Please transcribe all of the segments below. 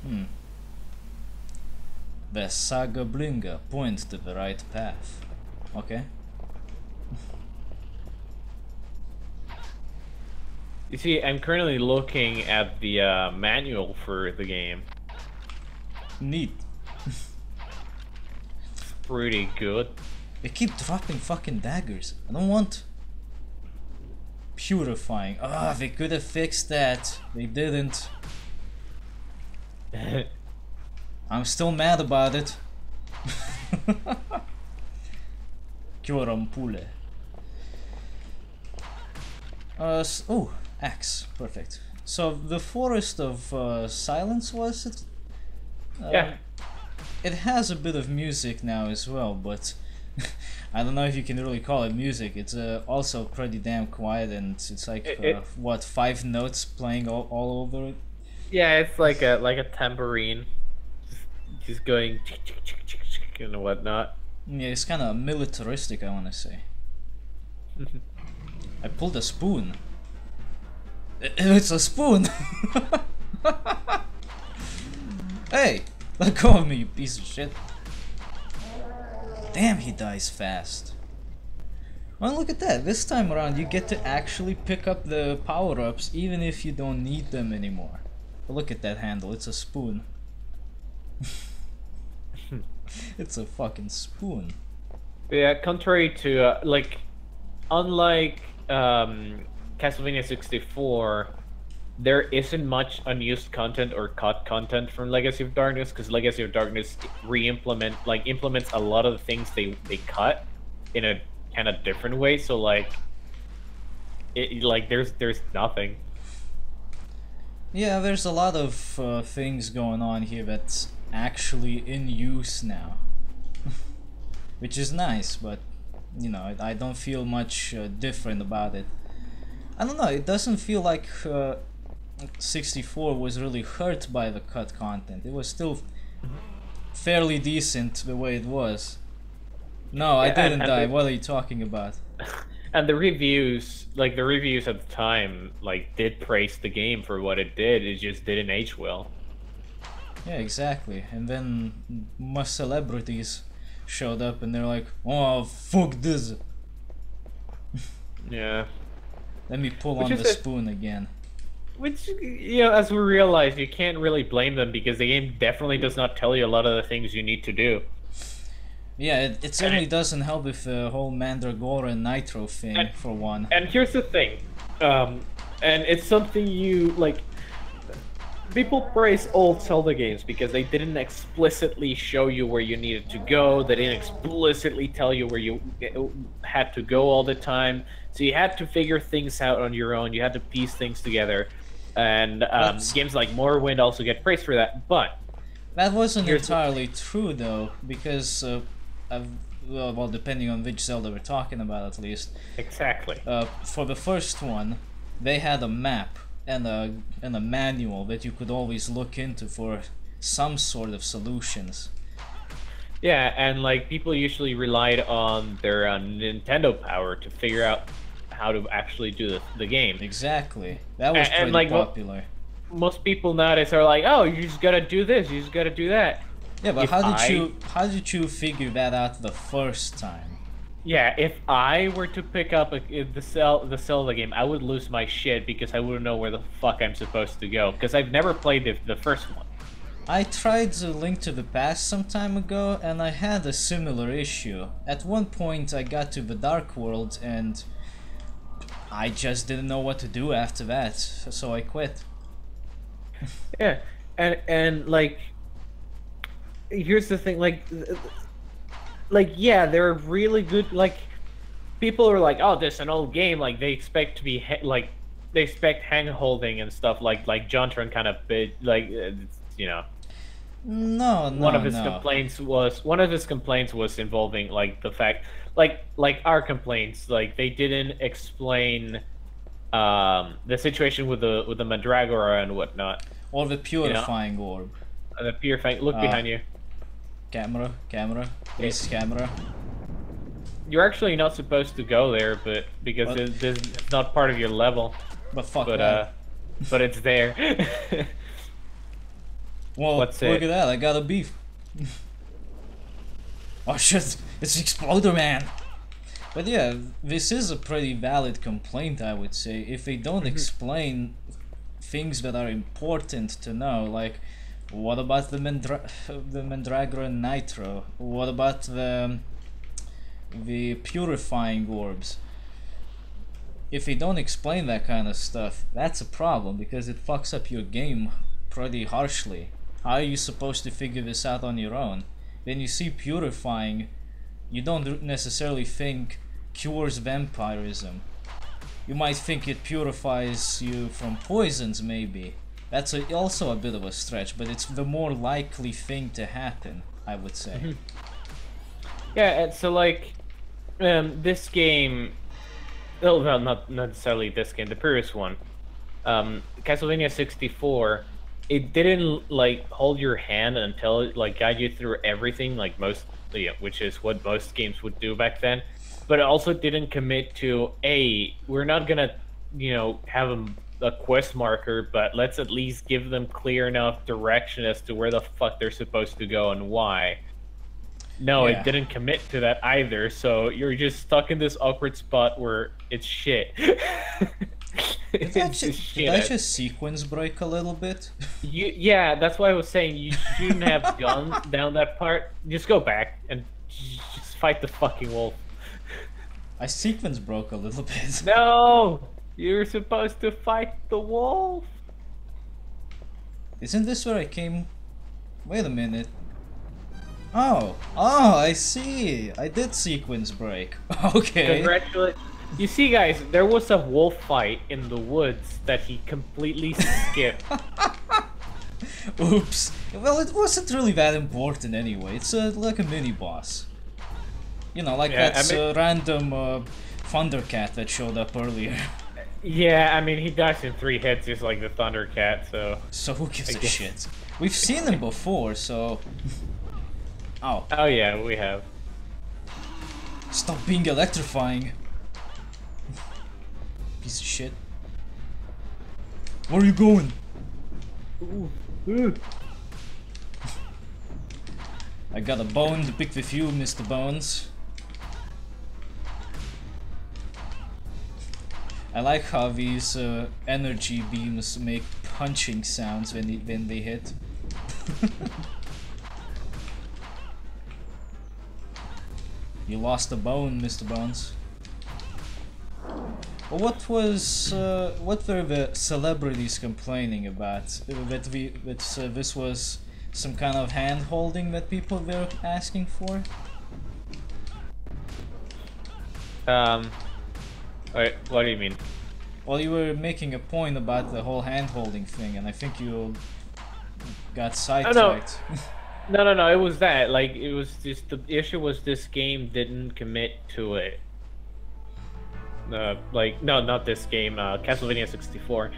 Hmm. The Saga Blinga points to the right path. Okay. You see, I'm currently looking at the manual for the game. Neat. It's pretty good. They keep dropping fucking daggers. I don't want purifying. Ah, they could have fixed that. They didn't. I'm still mad about it. Kyorampule. Oh, axe. Perfect. So the Forest of Silence, was it? Yeah. It has a bit of music now as well, but I don't know if you can really call it music. It's also pretty damn quiet, and it's like what, 5 notes playing all over it. Yeah, it's like a tambourine, just going and whatnot. Yeah, it's kind of militaristic, I want to say. I pulled a spoon. It's a spoon. Hey, let go of me, you piece of shit. Damn, he dies fast. Well, look at that. This time around, you get to actually pick up the power-ups even if you don't need them anymore. But look at that handle. It's a spoon. It's a fucking spoon. Yeah, contrary to unlike Castlevania 64, there isn't much unused content or cut content from Legacy of Darkness, because Legacy of Darkness implements a lot of the things they cut in a kind of different way. So there's nothing. Yeah, there's a lot of things going on here that's actually in use now. Which is nice, but you know, I don't feel much different about it. I don't know, it doesn't feel like 64 was really hurt by the cut content. It was still fairly decent the way it was. No, I didn't die. What are you talking about? And the reviews at the time, did praise the game for what it did. It just didn't age well. Yeah, exactly. And then most celebrities showed up and they're like, oh, fuck this. Yeah. Let me pull on the spoon again. Which, you know, as we realize, you can't really blame them, because the game definitely does not tell you a lot of the things you need to do. Yeah, it certainly doesn't help with the whole Mandragora and Nitro thing, for one. And here's the thing, and it's something people praise old Zelda games because they didn't explicitly show you where you needed to go. They didn't explicitly tell you where you had to go all the time. So you had to figure things out on your own. You had to piece things together. And games like Morrowind also get praised for that. But that wasn't entirely true, though, because well, depending on which Zelda we're talking about, at least. Exactly. For the first one, they had a map and a manual that you could always look into for some sort of solutions. Yeah, and people usually relied on their Nintendo power to figure out how to actually do the game. Exactly. That was pretty popular. Most people nowadays are like, oh, you just gotta do this, you just gotta do that. Yeah, but how did you figure that out the first time? Yeah, if I were to pick up the Zelda game, I would lose my shit because I wouldn't know where the fuck I'm supposed to go, because I've never played the first one. I tried to Link to the Past some time ago, and I had a similar issue. At one point I got to the Dark World and I just didn't know what to do after that, so I quit. Yeah, and here's the thing, yeah, they're really good. People are like, oh, this is an old game. They expect to be they expect hand holding and stuff. Like Jontron kind of you know. No. One of his complaints was involving the fact our complaints, they didn't explain the situation with the Mandragora and whatnot. Or the purifying orb. The purifying. Look behind you. Camera, please, camera. You're actually not supposed to go there, but because it's not part of your level. But fuck that. But it's there. Well, What's look it? at that, I got a beef. Oh shit, it's Exploder Man! But yeah, this is a pretty valid complaint, I would say. If they don't explain things that are important to know, like what about the Mandragora and Nitro? What about the purifying orbs? If they don't explain that kind of stuff, that's a problem because it fucks up your game pretty harshly. How are you supposed to figure this out on your own? Then you see purifying, you don't necessarily think cures vampirism. You might think it purifies you from poisons, maybe. That's also a bit of a stretch, but it's the more likely thing to happen, I would say. Yeah, and so like, this game. Oh, well, not necessarily this game. The previous one, Castlevania 64. It didn't like hold your hand until it like guide you through everything, like most, which is what most games would do back then. But it also didn't commit to, hey, we're not gonna, have a quest marker, but let's at least give them clear enough direction as to where the fuck they're supposed to go and why. No, Yeah. it didn't commit to that either, so you're just stuck in this awkward spot where it's shit. Did I just sequence break a little bit? Yeah, that's why I was saying you shouldn't have gone down that part. Just go back and just fight the fucking wolf. I sequence broke a little bit. No! You're supposed to fight the wolf! Isn't this where I came? Wait a minute. Oh, I see. I did sequence break. Okay. Congratulations. You see, guys, there was a wolf fight in the woods that he completely skipped. Oops. Well, it wasn't really that important anyway. It's like a mini boss. You know, like that random Thundercat that showed up earlier. Yeah, I mean, he dies in 3 hits just like the Thundercat, so... So who gives a shit? We've seen him before, so... Ow. Oh yeah, we have. Stop being electrifying. Piece of shit. Where are you going? I got a bone to pick with you, Mr. Bones. I like how these energy beams make punching sounds when they hit. You lost a bone, Mr. Bones. Well, what were the celebrities complaining about? That this was some kind of hand-holding that people were asking for? Wait, what do you mean? Well, you were making a point about the whole hand-holding thing, and I think you got sidetracked. No, it was that. Like, it was just, the issue was this game didn't commit to it. Like, no, not this game, Castlevania 64.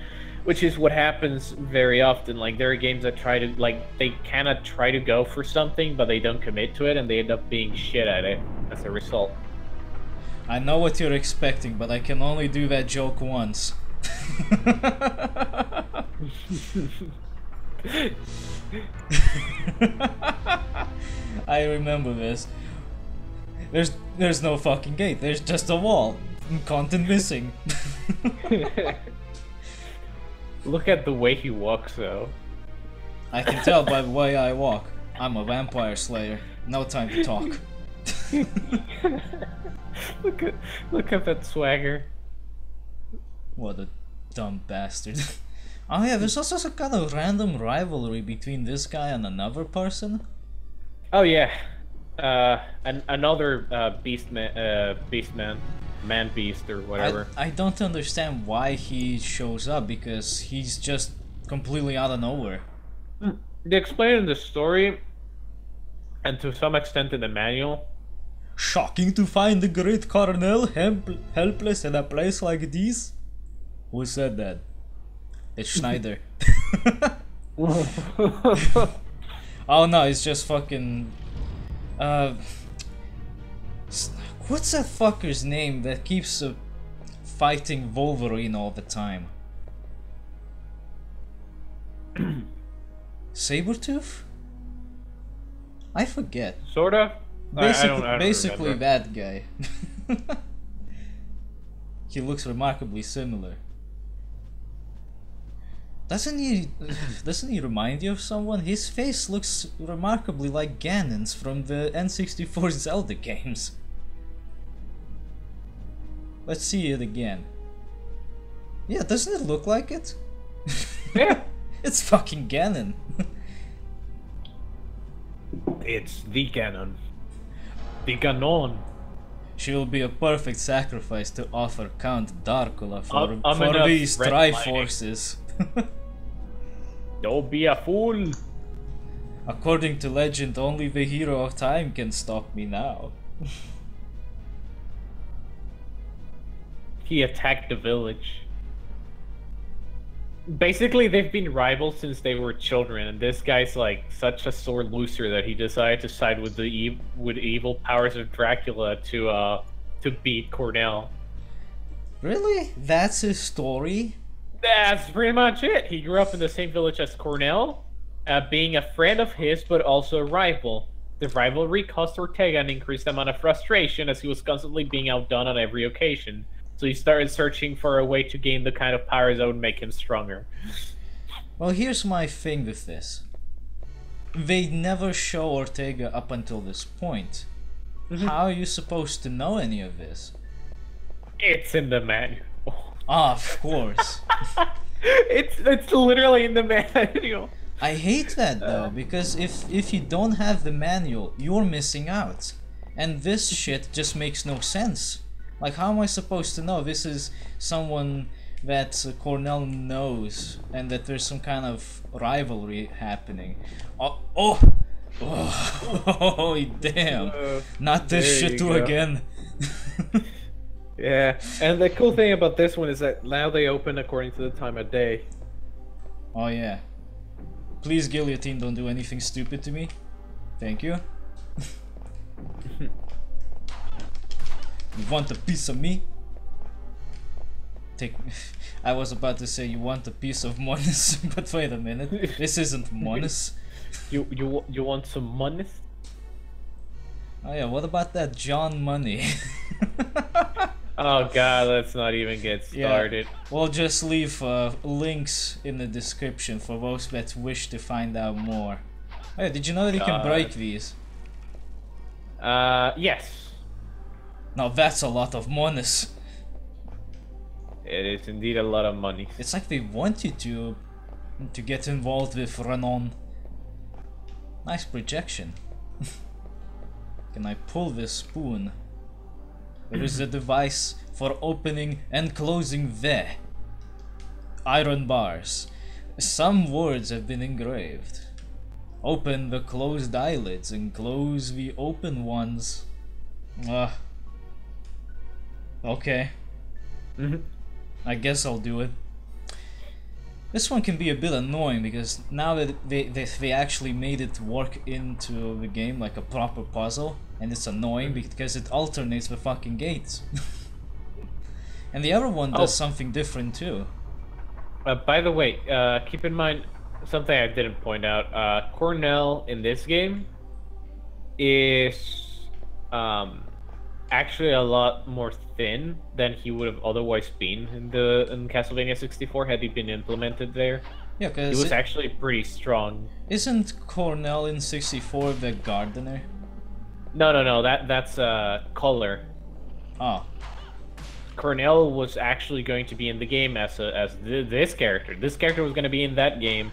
Which is what happens very often. Like, there are games that try to, like, they cannot try to go for something, but they don't commit to it, and they end up being shit at it as a result. I know what you're expecting, but I can only do that joke once. I remember this. There's no fucking gate, there's just a wall. Content missing. Look at the way he walks, though. I can tell by the way I walk. I'm a vampire slayer. No time to talk. Look at that swagger. What a dumb bastard. Oh yeah, there's also some kind of random rivalry between this guy and another person. Oh yeah, another man beast or whatever. I don't understand why he shows up, because he's just completely out of nowhere. They explain in the story, and to some extent in the manual. Shocking to find the great Cornell helpless in a place like this. Who said that? It's Schneider. Oh no, it's just fucking... what's that fucker's name that keeps fighting Wolverine all the time? Sabretooth? I forget. Sort of. Basically remember. that guy. He looks remarkably similar. Doesn't he remind you of someone? His face looks remarkably like Ganon's from the N64 Zelda games. Let's see it again. Yeah, doesn't it look like it? Yeah. It's fucking Ganon. It's the Ganon. The Ganon. She will be a perfect sacrifice to offer Count Darkula for Ominous these red Triforces. Don't be a fool. According to legend, only the hero of time can stop me now. He attacked the village. Basically, they've been rivals since they were children, and this guy's like such a sore loser that he decided to side with the evil powers of Dracula to beat Cornell. Really? That's his story? That's pretty much it. He grew up in the same village as Cornell, being a friend of his, but also a rival. The rivalry caused Ortega an increased amount of frustration as he was constantly being outdone on every occasion. So he started searching for a way to gain the kind of powers that would make him stronger. Well, here's my thing with this. They never show Ortega up until this point. How are you supposed to know any of this? It's in the manual. Ah, of course. It's literally in the manual. I hate that though, because if you don't have the manual, you're missing out. And this shit just makes no sense. Like, how am I supposed to know this is someone that Cornell knows and that there's some kind of rivalry happening? Oh, damn. Not this shit too again. Yeah, and the cool thing about this one is that now they open according to the time of day. Oh yeah. Please, Guillotine, don't do anything stupid to me. Thank you. You want a piece of me? I was about to say you want a piece of Monis, but wait a minute. This isn't Monis. You want some money? Oh yeah, what about that John Money? Oh god, let's not even get started. Yeah, we'll just leave links in the description for those that wish to find out more. Oh yeah, did you know that you can break these? Yes. Now that's a lot of Monis. It is indeed a lot of money. It's like they want you to get involved with Renon. Nice projection. Can I pull this spoon? There is a device for opening and closing the iron bars. Some words have been engraved. Open the closed eyelids and close the open ones. Okay. I guess I'll do it. This one can be a bit annoying because now that they actually made it work into the game like a proper puzzle, and it's annoying because it alternates the fucking gates. And the other one does something different too. By the way, keep in mind something I didn't point out. Cornell in this game is actually a lot more thin than he would have otherwise been in Castlevania 64 had he been implemented there. Yeah, because he was actually pretty strong. Isn't Cornell in 64 the gardener? No. That's Color. Oh. Cornell was actually going to be in the game as this character. This character was going to be in that game,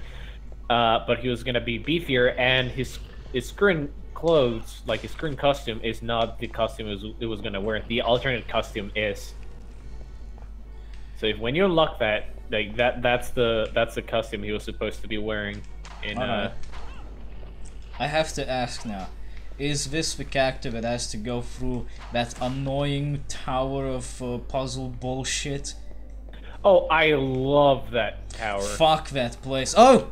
but he was going to be beefier, and his current clothes, like his current costume, is not the costume it was going to wear. The alternate costume is. So if when you unlock that, like that's the costume he was supposed to be wearing. In I have to ask now. Is this the character that has to go through that annoying tower of puzzle bullshit? Oh, I love that tower. Fuck that place. Oh!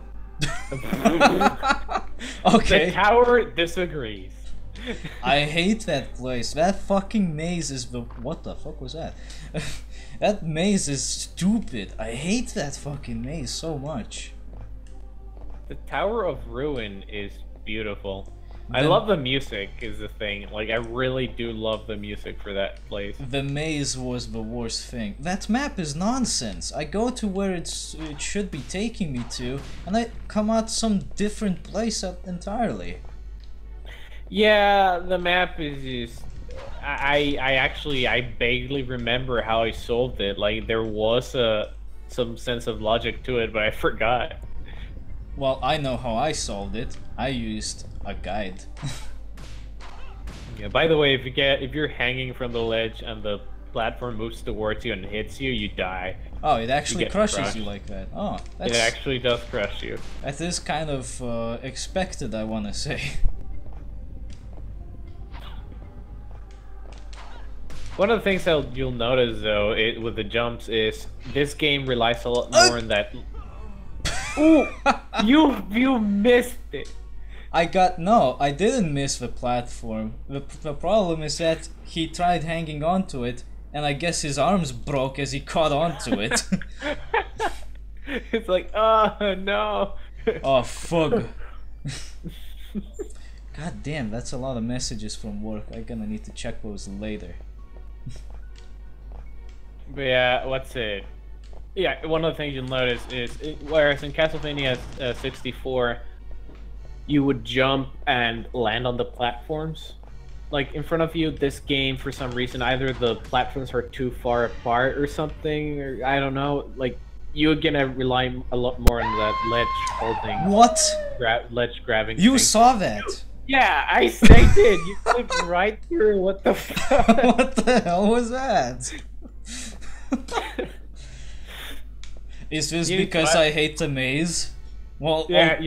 Okay. The tower disagrees. I hate that place. That fucking maze is the... What the fuck was that? That maze is stupid. I hate that fucking maze so much. The Tower of Ruin is beautiful. I The- love the music is the thing. Like, I really do love the music for that place. The maze was the worst thing. That map is nonsense. I go to where it should be taking me to, and I come out some different place entirely. Yeah, the map is just... I vaguely remember how I solved it. Like, there was some sense of logic to it, but I forgot. Well, I know how I solved it. I used a guide. Yeah, by the way, if you're hanging from the ledge and the platform moves towards you and hits you, you die. Oh, it actually get crushes crushed. you like that. Oh, It actually does crush you. that is kind of expected, I wanna say. One of the things that you'll notice, though, with the jumps is this game relies a lot more on that. Ooh, you missed it. I didn't miss the platform. The problem is that he tried hanging onto it, and I guess his arms broke as he caught onto it. It's like, oh no. Oh, fug. God damn, that's a lot of messages from work. I'm gonna need to check those later. But yeah, what's it? Yeah, one of the things you'll notice is, whereas in Castlevania 64, you would jump and land on the platforms. Like, in front of you, this game, for some reason, either the platforms are too far apart or something, or I don't know, like, you're gonna rely a lot more on that ledge holding. What? Ledge grabbing You thing. saw that? Yeah, I did. You clicked right through. What the fuck? What the hell was that? Is this because I hate the maze? Well, yeah,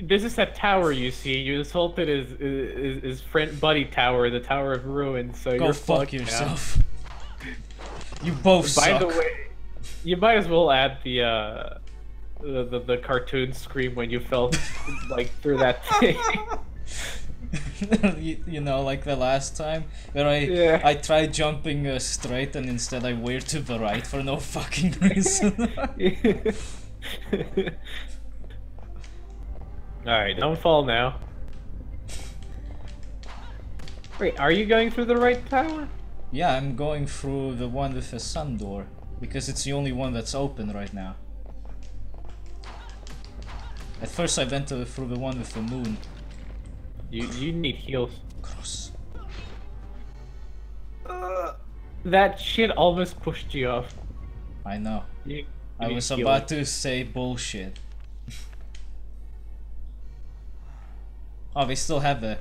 this is that tower you see. You assaulted his friend buddy tower, the Tower of Ruin. So go you're fuck fucked now. yourself. You both By suck. the way, you might as well add the cartoon scream when you fell like through that thing. you know, like the last time where I tried jumping straight and instead I veered to the right for no fucking reason. Alright, don't fall now. Wait, are you going through the right tower? Yeah, I'm going through the one with the sun door because it's the only one that's open right now. At first I went through the one with the moon. You need heals. Cross. That shit almost pushed you off. I know. You I need was heals. about to say bullshit. Oh, they still have the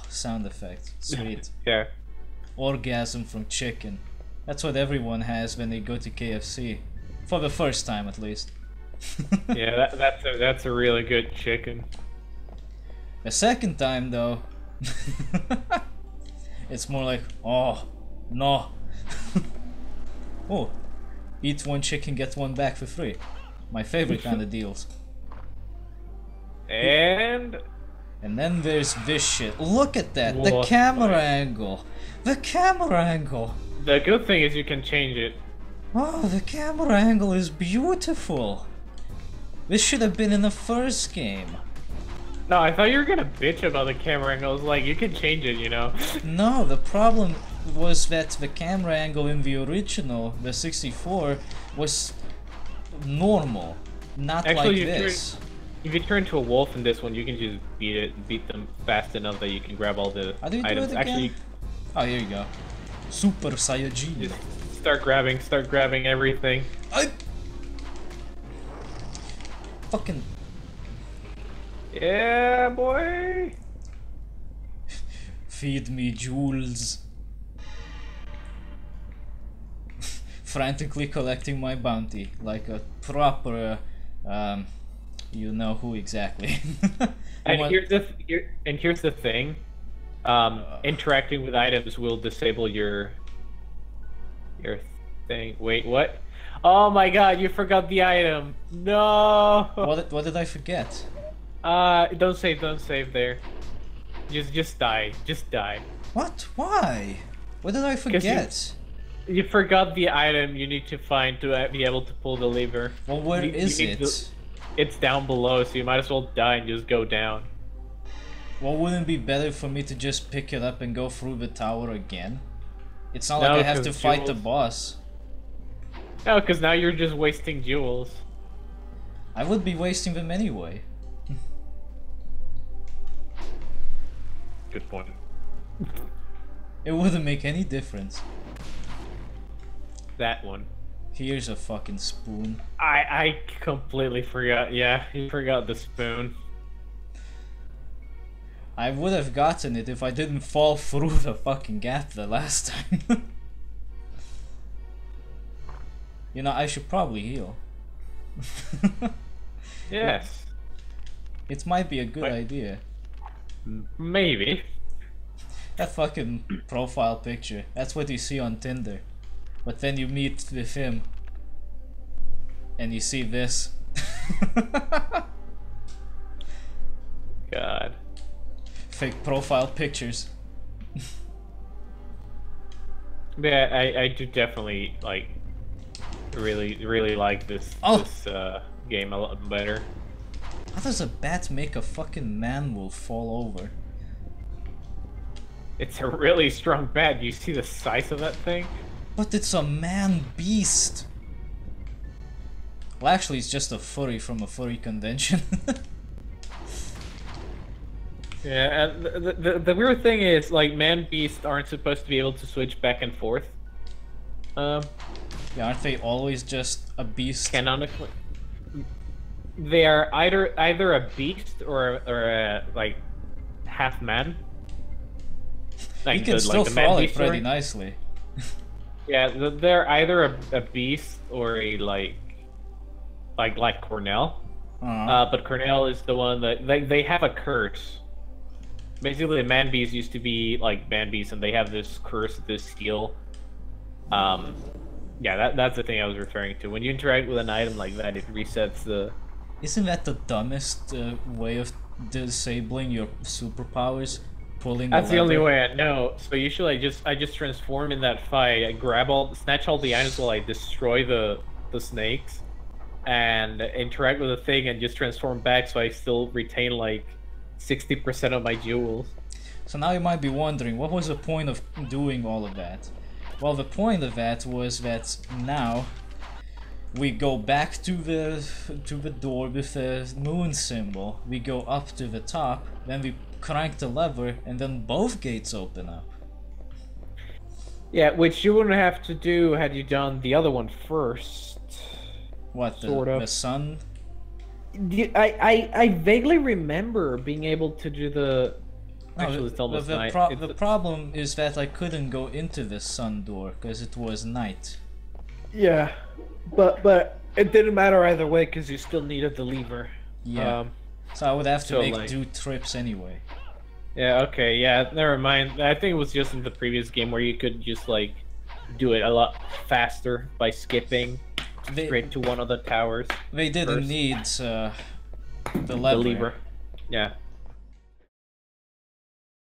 sound effect. Sweet. Yeah. Orgasm from chicken. That's what everyone has when they go to KFC. For the first time, at least. Yeah, that's a really good chicken. The second time, though, it's more like, oh, no. Oh, eat one chicken, get one back for free. My favorite kind of deals. And then there's this shit. Look at that, the What? camera angle. The camera angle. the good thing is you can change it. Oh, the camera angle is beautiful. This should have been in the first game. No, I thought you were gonna bitch about the camera angle. I was like, you can change it, you know? No, the problem was that the camera angle in the original, the 64, was normal, not Actually, like this. If you turn to a wolf in this one, you can just beat them fast enough that you can grab all the How do you do items. it again? Actually, Oh, here you go. Super Saiyajin. just start grabbing everything. I fucking Yeah, boy. feed me jewels. Frantically collecting my bounty like a proper you know who exactly. And here's the thing. Interacting with items will disable your thing. Wait, what? Oh my god, you forgot the item. No. What did I forget? Don't save there. Just die. Just die. What? Why? What did I forget? You forgot the item you need to find to be able to pull the lever. Well, where You is need it? it's down below, so you might as well die and just go down. Well, wouldn't it be better for me to just pick it up and go through the tower again? It's not No, like I have to 'cause fight the jewels- boss. No, because now you're just wasting jewels. I would be wasting them anyway. Good point. It wouldn't make any difference. That one. Here's a fucking spoon. I completely forgot. Yeah, you forgot the spoon. I would have gotten it if I didn't fall through the fucking gap the last time. You know, I should probably heal. Yes. It might be a good Wait. idea. Maybe. That fucking profile picture, that's what you see on Tinder. But then you meet with him and you see this. God. Fake profile pictures. Yeah, I do definitely like really like this game a lot better. How does a bat make a fucking man wolf fall over? It's a really strong bat. Do you see the size of that thing? But it's a man beast. Well, actually, it's just a furry from a furry convention. Yeah, and the weird thing is, like, man beasts aren't supposed to be able to switch back and forth. Yeah, aren't they always just a beast? Canonically, they are either a beast or a like half man. Like He can still frolic pretty nicely. Yeah, they're either a beast or a like Cornell. But Cornell is the one that they have a curse. Basically, the man bees used to be like man bees, and they have this curse, this skill. Yeah, that's the thing I was referring to. When you interact with an item like that, it resets the. Isn't that the dumbest way of disabling your superpowers? Pulling. That's the only way I know. So usually I just transform in that fight. I snatch all the items while I destroy the snakes, and interact with the thing, and just transform back, so I still retain like 60% of my jewels. So now you might be wondering, what was the point of doing all of that? Well, the point of that was that now we go back to the door with the moon symbol. We go up to the top, then we crank the lever, and then both gates open up. Yeah, which you wouldn't have to do had you done the other one first. What, the sun? I vaguely remember being able to do the. Actually, it's almost night. The problem is that I couldn't go into the sun door because it was night. Yeah, but it didn't matter either way because you still needed the lever. Yeah. So I would have to make 2 trips anyway. Yeah. Okay. Yeah. Never mind. I think it was just in the previous game where you could just like do it a lot faster by skipping straight to one of the towers. They didn't need the lever. Yeah.